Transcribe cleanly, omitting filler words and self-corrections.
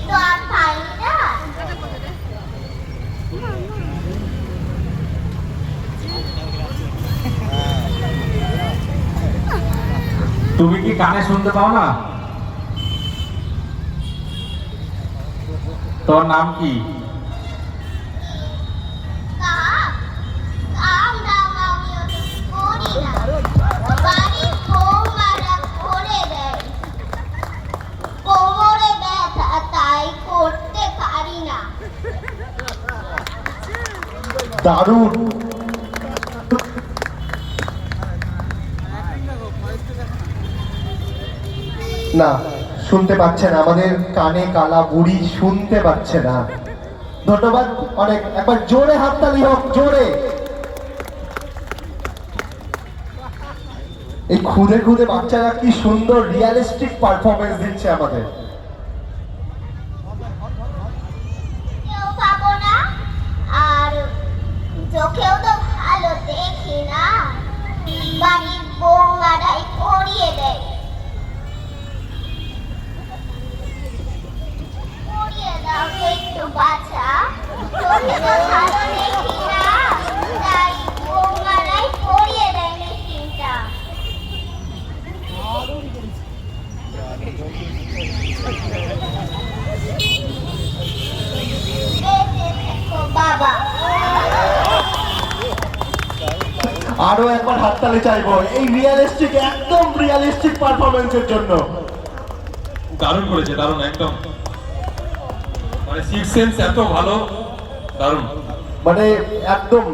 তো আর পাই না। তুমি কি কানে শুনতে পাও না? তোর নাম কি? দারুণ। না, শুনতে পাচ্ছে না, আমাদের কানে কালা বুড়ি শুনতে পাচ্ছে না। ধন্যবাদ অনেক, একবার জোরে হাততালি হোক, জোরে। এই খুদে খুদে বাচ্চারা কি সুন্দর রিয়ালিস্টিক পারফরমেন্স দিচ্ছে আমাদের। আর চোখেও তো ভালো দেখি না, বাড়ির বৌমারাই পরিয়ে দেয়। পরিয়ে দাও তো একটু বাছা, চোখে তো ভালো দেখি না, তাই বৌমারাই পরিয়ে দেয় মেশিনটা। বাবা, আরো একবার হাততালি চাইবো এই রিয়ালিস্টিক, একদম রিয়ালিস্টিক পারফরমেন্সের জন্য। দারুণ করেছে, দারুণ একদম, মানে সিক্স সেন্স এত ভালো, দারুণ। মানে একদম